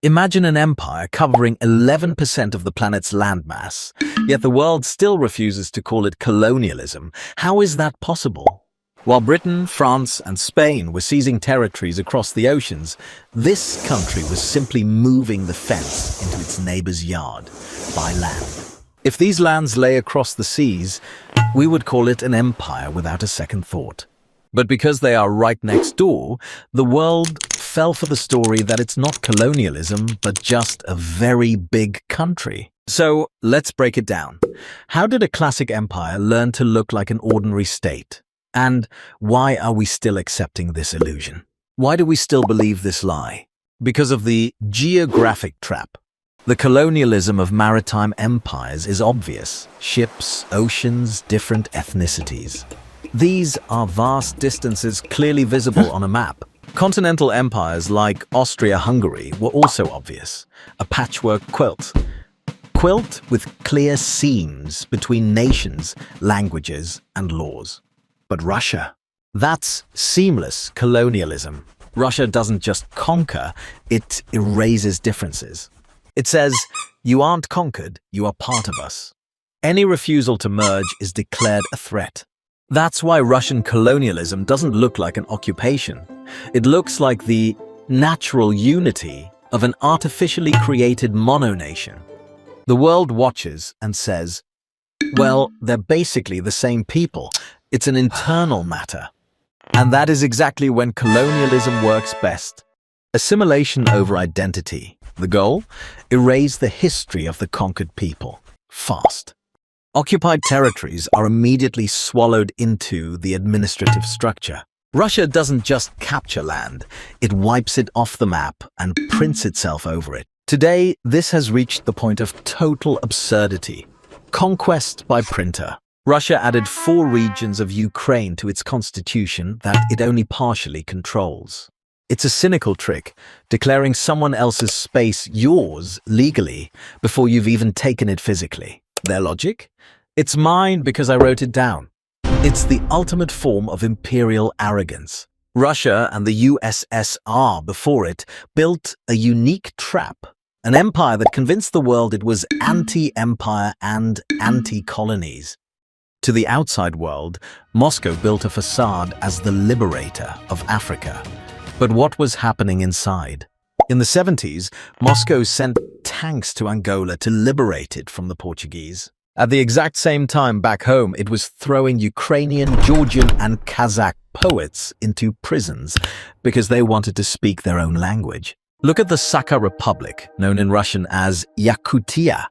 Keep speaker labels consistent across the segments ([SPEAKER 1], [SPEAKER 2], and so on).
[SPEAKER 1] Imagine an empire covering 11% of the planet's landmass, yet the world still refuses to call it colonialism. How is that possible? While Britain, France, and Spain were seizing territories across the oceans, this country was simply moving the fence into its neighbor's yard by land. If these lands lay across the seas, we would call it an empire without a second thought. But because they are right next door, the world fell for the story that it's not colonialism, but just a very big country. So let's break it down. How did a classic empire learn to look like an ordinary state? And why are we still accepting this illusion? Why do we still believe this lie? Because of the geographic trap. The colonialism of maritime empires is obvious. Ships, oceans, different ethnicities. These are vast distances clearly visible on a map. Continental empires like Austria-Hungary were also obvious. A patchwork quilt. Quilt with clear seams between nations, languages, and laws. But Russia, that's seamless colonialism. Russia doesn't just conquer, it erases differences. It says, you aren't conquered, you are part of us. Any refusal to merge is declared a threat. That's why Russian colonialism doesn't look like an occupation. It looks like the natural unity of an artificially created mononation. The world watches and says, well, they're basically the same people. It's an internal matter. And that is exactly when colonialism works best. Assimilation over identity. The goal? Erase the history of the conquered people. Fast. Occupied territories are immediately swallowed into the administrative structure. Russia doesn't just capture land, it wipes it off the map and prints itself over it. Today, this has reached the point of total absurdity. Conquest by printer. Russia added 4 regions of Ukraine to its constitution that it only partially controls. It's a cynical trick, declaring someone else's space yours legally before you've even taken it physically. Their logic? It's mine because I wrote it down. It's the ultimate form of imperial arrogance. Russia and the USSR before it built a unique trap, an empire that convinced the world it was anti-empire and anti-colonies. To the outside world, Moscow built a facade as the Liberator of Africa. But what was happening inside? In the 70s, Moscow sent tanks to Angola to liberate it from the Portuguese. At the exact same time back home, it was throwing Ukrainian, Georgian, and Kazakh poets into prisons because they wanted to speak their own language. Look at the Sakha Republic, known in Russian as Yakutia.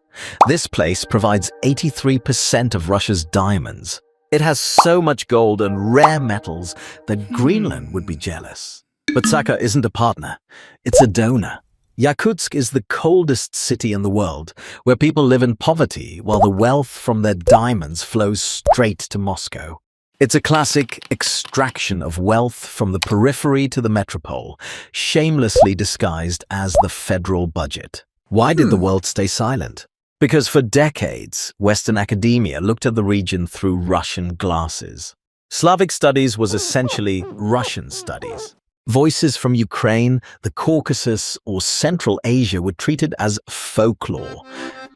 [SPEAKER 1] This place provides 83% of Russia's diamonds. It has so much gold and rare metals that Greenland would be jealous. But Sakha isn't a partner, it's a donor. Yakutsk is the coldest city in the world, where people live in poverty while the wealth from their diamonds flows straight to Moscow. It's a classic extraction of wealth from the periphery to the metropole, shamelessly disguised as the federal budget. Why did the world stay silent? Because for decades, Western academia looked at the region through Russian glasses. Slavic studies was essentially Russian studies. Voices from Ukraine, the Caucasus, or Central Asia were treated as folklore,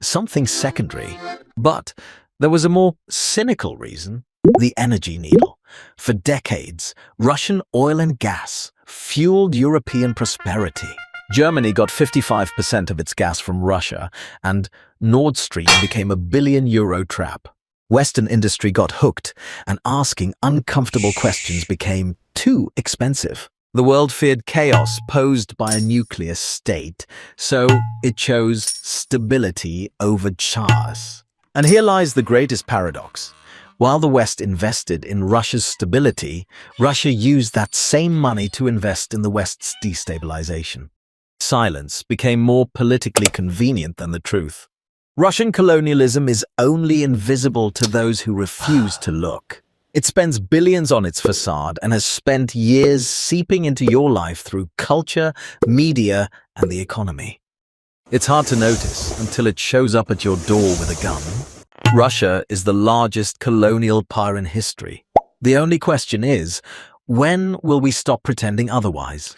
[SPEAKER 1] something secondary. But there was a more cynical reason: the energy needle. For decades, Russian oil and gas fueled European prosperity. Germany got 55% of its gas from Russia, and Nord Stream became a billion-euro trap. Western industry got hooked, and asking uncomfortable questions became too expensive. The world feared chaos posed by a nuclear state, so it chose stability over chaos. And here lies the greatest paradox. While the West invested in Russia's stability, Russia used that same money to invest in the West's destabilization. Silence became more politically convenient than the truth. Russian colonialism is only invisible to those who refuse to look. It spends billions on its facade and has spent years seeping into your life through culture, media, and the economy. It's hard to notice until it shows up at your door with a gun. Russia is the largest colonial power in history. The only question is, when will we stop pretending otherwise?